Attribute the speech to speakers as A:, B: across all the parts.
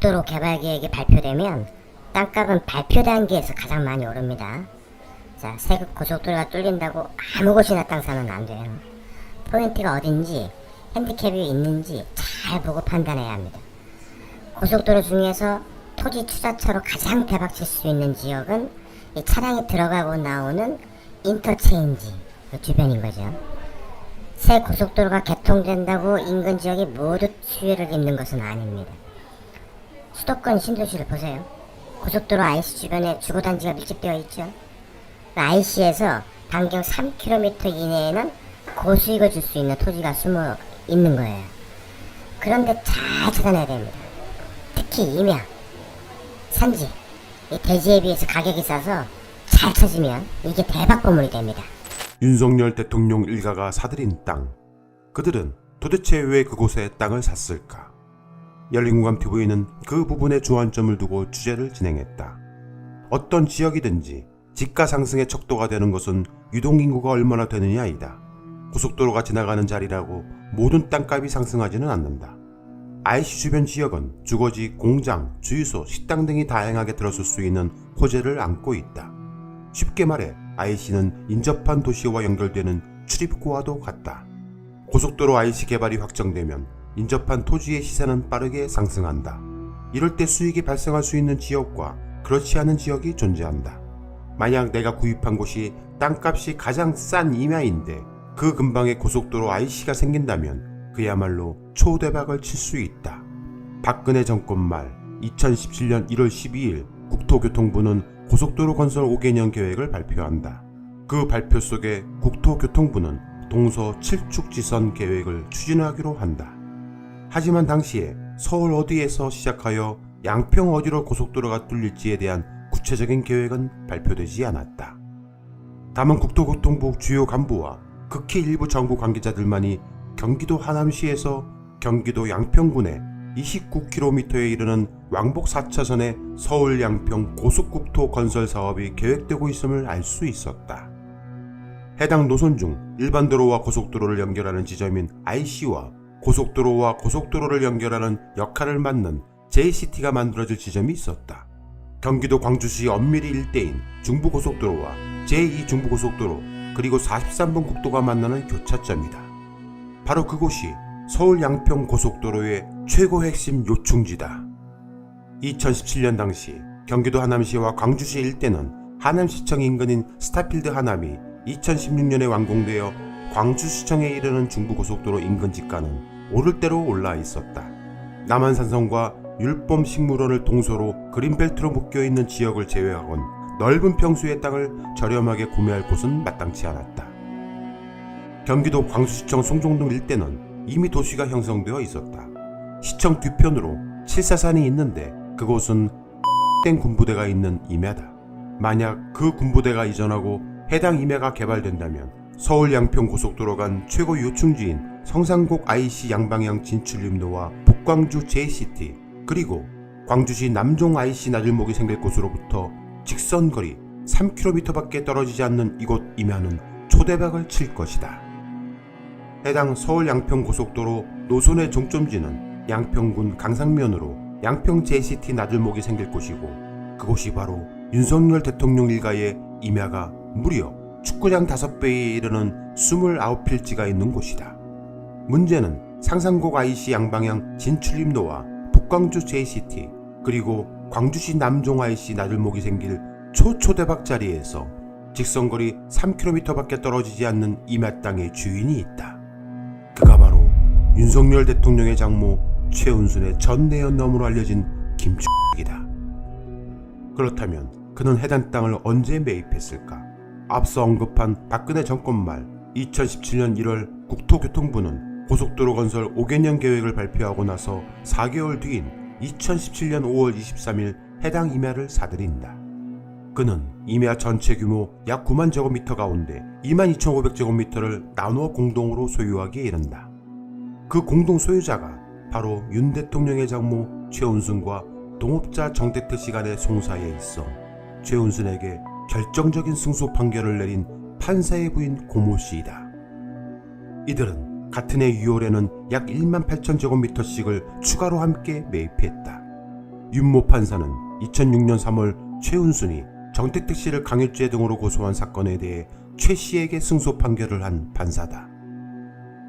A: 고속도로 개발 계획이 발표되면 땅값은 발표 단계에서 가장 많이 오릅니다. 자, 새 고속도로가 뚫린다고 아무 곳이나 땅 사면 안 돼요. 포인트가 어딘지, 핸디캡이 있는지 잘 보고 판단해야 합니다. 고속도로 중에서 토지 투자처로 가장 대박칠 수 있는 지역은 이 차량이 들어가고 나오는 인터체인지 주변인 거죠. 새 고속도로가 개통된다고 인근 지역이 모두 수혜를 입는 것은 아닙니다. 수도권 신도시를 보세요. 고속도로 IC 주변에 주거단지가 밀집되어 있죠. IC에서 반경 3km 이내에는 고수익을 줄 수 있는 토지가 숨어 있는 거예요. 그런데 잘 찾아내야 됩니다. 특히 임야, 산지, 이 대지에 비해서 가격이 싸서 잘 찾으면 이게 대박 건물이 됩니다.
B: 윤석열 대통령 일가가 사들인 땅. 그들은 도대체 왜 그곳에 땅을 샀을까? 열린공감TV는 그 부분에 주안점을 두고 취재를 진행했다. 어떤 지역이든지 집가 상승의 척도가 되는 것은 유동인구가 얼마나 되느냐이다. 고속도로가 지나가는 자리라고 모든 땅값이 상승하지는 않는다. IC 주변 지역은 주거지, 공장, 주유소, 식당 등이 다양하게 들어설 수 있는 호재를 안고 있다. 쉽게 말해 IC는 인접한 도시와 연결되는 출입구와도 같다. 고속도로 IC 개발이 확정되면 인접한 토지의 시세는 빠르게 상승한다. 이럴 때 수익이 발생할 수 있는 지역과 그렇지 않은 지역이 존재한다. 만약 내가 구입한 곳이 땅값이 가장 싼 임야인데 그 근방에 고속도로 IC가 생긴다면 그야말로 초대박을 칠 수 있다. 박근혜 정권 말 2017년 1월 12일 국토교통부는 고속도로 건설 5개년 계획을 발표한다. 그 발표 속에 국토교통부는 동서 7축지선 계획을 추진하기로 한다. 하지만 당시에 서울 어디에서 시작하여 양평 어디로 고속도로가 뚫릴지에 대한 구체적인 계획은 발표되지 않았다. 다만 국토교통부 주요 간부와 극히 일부 정부 관계자들만이 경기도 하남시에서 경기도 양평군에 29km에 이르는 왕복 4차선의 서울 양평 고속국토 건설 사업이 계획되고 있음을 알 수 있었다. 해당 노선 중 일반 도로와 고속도로를 연결하는 지점인 IC와 고속도로와 고속도로를 연결하는 역할을 맡는 JCT가 만들어질 지점이 있었다. 경기도 광주시 엄밀히 일대인 중부고속도로와 제2중부고속도로 그리고 43번 국도가 만나는 교차점이다. 바로 그곳이 서울 양평 고속도로의 최고 핵심 요충지다. 2017년 당시 경기도 하남시와 광주시 일대는 하남시청 인근인 스타필드 하남이 2016년에 완공되어 광주시청에 이르는 중부고속도로 인근 지가는 오를 대로 올라 있었다. 남한산성과 율범식물원을 동서로 그린벨트로 묶여있는 지역을 제외하곤 넓은 평수의 땅을 저렴하게 구매할 곳은 마땅치 않았다. 경기도 광주시청 송정동 일대는 이미 도시가 형성되어 있었다. 시청 뒤편으로 칠사산이 있는데 그곳은 땡 군부대가 있는 임야다. 만약 그 군부대가 이전하고 해당 임야가 개발된다면 서울 양평 고속도로 간 최고 요충지인 성산곡 IC 양방향 진출림로와 북광주 JCT 그리고 광주시 남종 IC 나들목이 생길 곳으로부터 직선거리 3km밖에 떨어지지 않는 이곳 임야는 초대박을 칠 것이다. 해당 서울 양평 고속도로 노선의 종점지는 양평군 강상면으로 양평 JCT 나들목이 생길 곳이고 그곳이 바로 윤석열 대통령 일가의 임야가 무려 축구장 5배에 이르는 29필지가 있는 곳이다. 문제는 상산곡 IC 양방향 진출림로와 북광주 JCT 그리고 광주시 남종 IC 나들목이 생길 초초대박 자리에서 직선거리 3km밖에 떨어지지 않는 임야 땅의 주인이 있다. 그가 바로 윤석열 대통령의 장모 최은순의 전 내연남으로 알려진 김축이다. 그렇다면 그는 해당 땅을 언제 매입했을까? 앞서 언급한 박근혜 정권 말 2017년 1월 국토교통부는 고속도로 건설 5개년 계획을 발표하고 나서 4개월 뒤인 2017년 5월 23일 해당 임야를 사들인다. 그는 임야 전체 규모 약 9만 제곱미터 가운데 22,500제곱미터를 나누어 공동으로 소유하기에 이른다. 그 공동 소유자가 바로 윤 대통령의 장모 최은순과 동업자 정택태 씨 간의 송사에 있어 최은순에게 결정적인 승소 판결을 내린 판사의 부인 고모 씨이다. 이들은 같은 해 6월에는 약 1만 8천 제곱미터씩을 추가로 함께 매입했다. 윤모 판사는 2006년 3월 최은순이 정택택 씨를 강요죄 등으로 고소한 사건에 대해 최 씨에게 승소 판결을 한 판사다.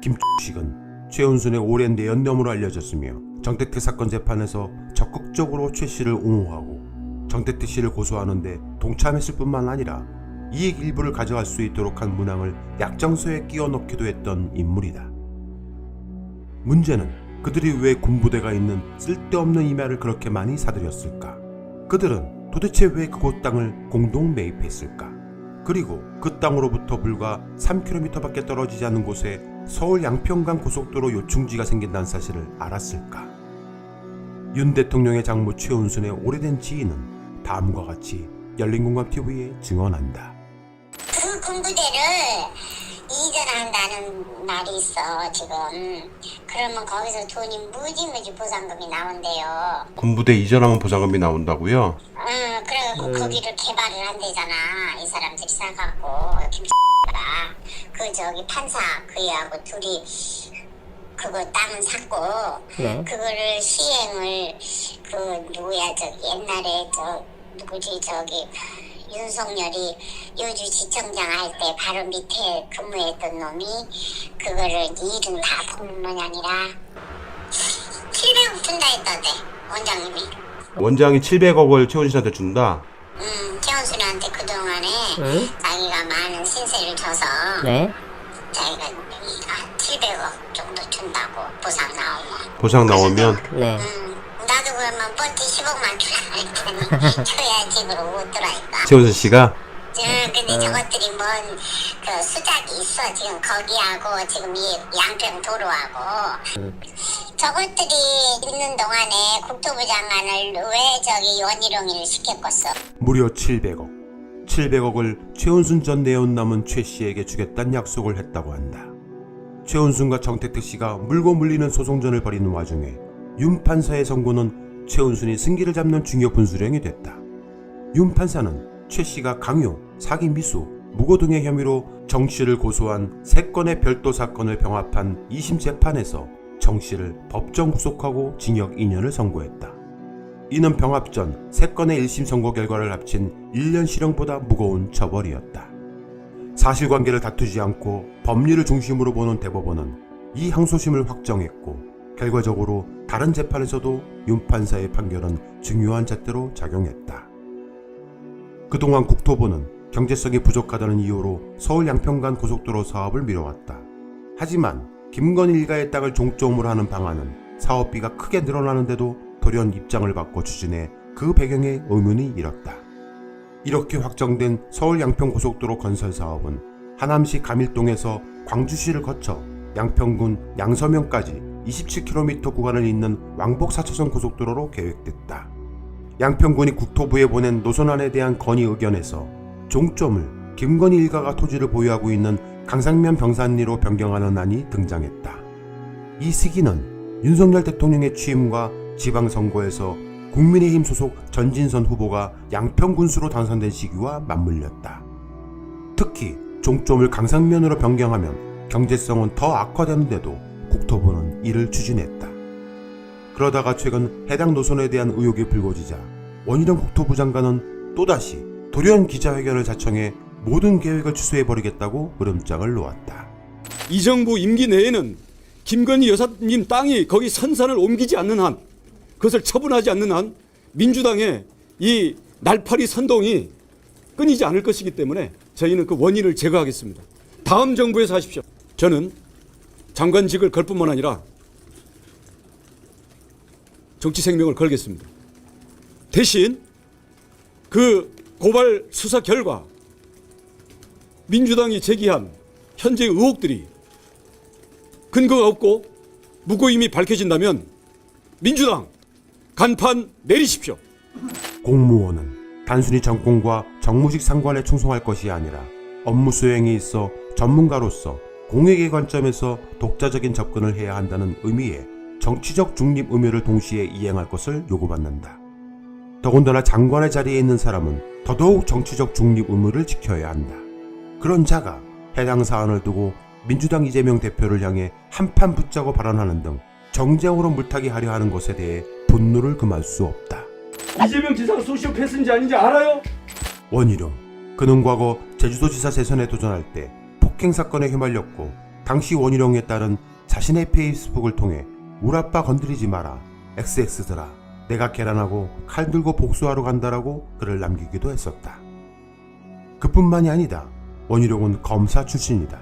B: 김식은 최은순의 오랜 내연녀으로 알려졌으며 정택택 사건 재판에서 적극적으로 최 씨를 옹호하고 정택택 씨를 고소하는데 동참했을 뿐만 아니라 이익 일부를 가져갈 수 있도록 한 문항을 약정서에 끼워 넣기도 했던 인물이다. 문제는 그들이 왜 군부대가 있는 쓸데없는 임야를 그렇게 많이 사들였을까? 그들은 도대체 왜 그곳 땅을 공동 매입했을까? 그리고 그 땅으로부터 불과 3km밖에 떨어지지 않은 곳에 서울 양평간 고속도로 요충지가 생긴다는 사실을 알았을까? 윤 대통령의 장모 최은순의 오래된 지인은 다음과 같이 열린공감TV에 증언한다.
C: 그 군부대를 이전한다는 말이 있어 지금. 그러면 거기서 돈이 무지무지 보상금이 나온대요.
B: 군부대 이전하면 보상금이 나온다고요?
C: 응, 그래갖고 거기를 개발을 한대잖아. 이 사람들이 사갖고 김씨가 그 저기 판사 그애하고 둘이 그거 땅 샀고
A: 네.
C: 그거를 시행을 그 누구야 저기 옛날에 저 누구지 저기 윤석열이 여주지청장 할 때 바로 밑에 근무했던 놈이 그거를 일은 다 보는 모양이라 700억 준다 했던데 원장님이.
B: 원장이 700억을 최은순 씨한테 준다?
C: 최원순한테 그동안에
A: 응?
C: 자기가 많은 신세를 져서
A: 네.
C: 자기가 700억 정도 준다고 보상 나오면.
B: 보상 나오면?
A: 네.
C: 나도 그러면 번지 10억만 주라 그랬더니 줘야 집으로 못 들어니까.
B: 최은순 씨가?
C: 근데 저것들이 뭔 그 수작이 있어. 지금 거기하고 지금 이 양평 도로하고 저것들이 있는 동안에 국토부 장관을 왜 저기 원희룡이를 시켰겠어.
B: 무려 700억. 700억을 최은순 전 내연남은 최 씨에게 주겠다는 약속을 했다고 한다. 최은순과 정택택 씨가 물고 물리는 소송전을 벌이는 와중에 윤 판사의 선고는 최은순이 승기를 잡는 중요 분수령이 됐다. 윤 판사는 최 씨가 강요, 사기 미수, 무고 등의 혐의로 정 씨를 고소한 3건의 별도 사건을 병합한 2심 재판에서 정 씨를 법정 구속하고 징역 2년을 선고했다. 이는 병합 전 3건의 1심 선고 결과를 합친 1년 실형보다 무거운 처벌이었다. 사실관계를 다투지 않고 법리를 중심으로 보는 대법원은 이 항소심을 확정했고 결과적으로 다른 재판에서도 윤 판사의 판결은 중요한 잣대로 작용했다. 그동안 국토부는 경제성이 부족하다는 이유로 서울 양평간 고속도로 사업을 미뤄왔다. 하지만 김건희 일가의 땅을 종점으로 하는 방안은 사업비가 크게 늘어나는데도 돌연 입장을 바꿔 추진해 그 배경에 의문이 일었다. 이렇게 확정된 서울 양평 고속도로 건설 사업은 하남시 가밀동에서 광주시를 거쳐 양평군 양서면까지 27km 구간을 잇는 왕복 4차선 고속도로로 계획됐다. 양평군이 국토부에 보낸 노선안에 대한 건의 의견에서 종점을 김건희 일가가 토지를 보유하고 있는 강상면 병산리로 변경하는 안이 등장했다. 이 시기는 윤석열 대통령의 취임과 지방선거에서 국민의힘 소속 전진선 후보가 양평군수로 당선된 시기와 맞물렸다. 특히 종점을 강상면으로 변경하면 경제성은 더 악화되는데도 국토부는 이를 추진했다. 그러다가 최근 해당 노선에 대한 의혹이 불거지자 원희룡 국토부 장관은 또다시 돌연 기자회견을 자청해 모든 계획을 취소해버리겠다고 으름장을 놓았다.
D: 이 정부 임기 내에는 김건희 여사님 땅이 거기 선산을 옮기지 않는 한, 그것을 처분하지 않는 한 민주당의 이 날파리 선동이 끊이지 않을 것이기 때문에 저희는 그 원인을 제거하겠습니다. 다음 정부에서 하십시오. 저는 장관직을 걸 뿐만 아니라 정치 생명을 걸겠습니다. 대신 그 고발 수사 결과 민주당이 제기한 현재 의혹들이 근거가 없고 무고임이 밝혀진다면 민주당 간판 내리십시오.
B: 공무원은 단순히 정권과 정무직 상관에 충성할 것이 아니라 업무 수행에 있어 전문가로서 공익의 관점에서 독자적인 접근을 해야 한다는 의미의 정치적 중립 의무를 동시에 이행할 것을 요구받는다. 더군다나 장관의 자리에 있는 사람은 더더욱 정치적 중립 의무를 지켜야 한다. 그런 자가 해당 사안을 두고 민주당 이재명 대표를 향해 한판 붙자고 발언하는 등 정쟁으로 물타기 하려 하는 것에 대해 분노를 금할 수 없다.
D: 이재명 지사가 소시오패스인지 아닌지 알아요?
B: 원희룡, 그는 과거 제주도지사 재선에 도전할 때 폭행 사건에 휘말렸고 당시 원희룡에 따른 자신의 페이스북을 통해 우리 아빠 건드리지 마라, XX들아, 내가 계란하고 칼 들고 복수하러 간다라고 글을 남기기도 했었다. 그뿐만이 아니다. 원희룡은 검사 출신이다.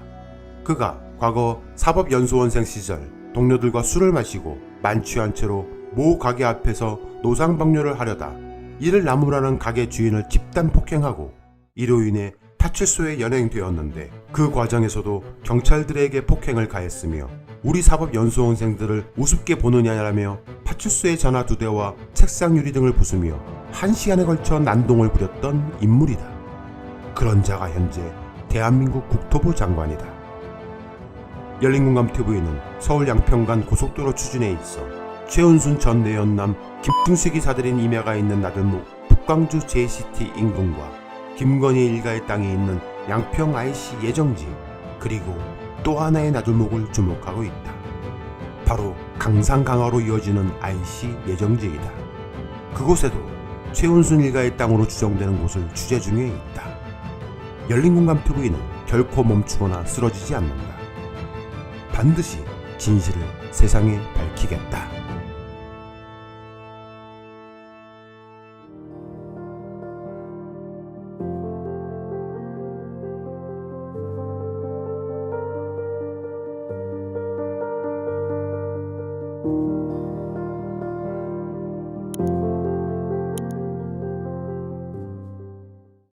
B: 그가 과거 사법연수원생 시절 동료들과 술을 마시고 만취한 채로 모 가게 앞에서 노상방뇨를 하려다 이를 나무라는 가게 주인을 집단 폭행하고 이로 인해 파출소에 연행되었는데 그 과정에서도 경찰들에게 폭행을 가했으며 우리 사법연수원생들을 우습게 보느냐라며 파출소의 전화 2대와 책상 유리 등을 부수며 1시간에 걸쳐 난동을 부렸던 인물이다. 그런 자가 현재 대한민국 국토부 장관이다. 열린공감TV는 서울 양평간 고속도로 추진에 있어 최은순 전 내연남 김충식이 사들인 임야가 있는 나들목 북광주 JCT 인근과 김건희 일가의 땅이 있는 양평 IC 예정지 그리고 또 하나의 나들목을 주목하고 있다. 바로 강상 강화로 이어지는 IC 예정지이다. 그곳에도 최은순 일가의 땅으로 추정되는 곳을 취재 중에 있다. 열린공감TV는 결코 멈추거나 쓰러지지 않는다. 반드시 진실을 세상에 밝히겠다.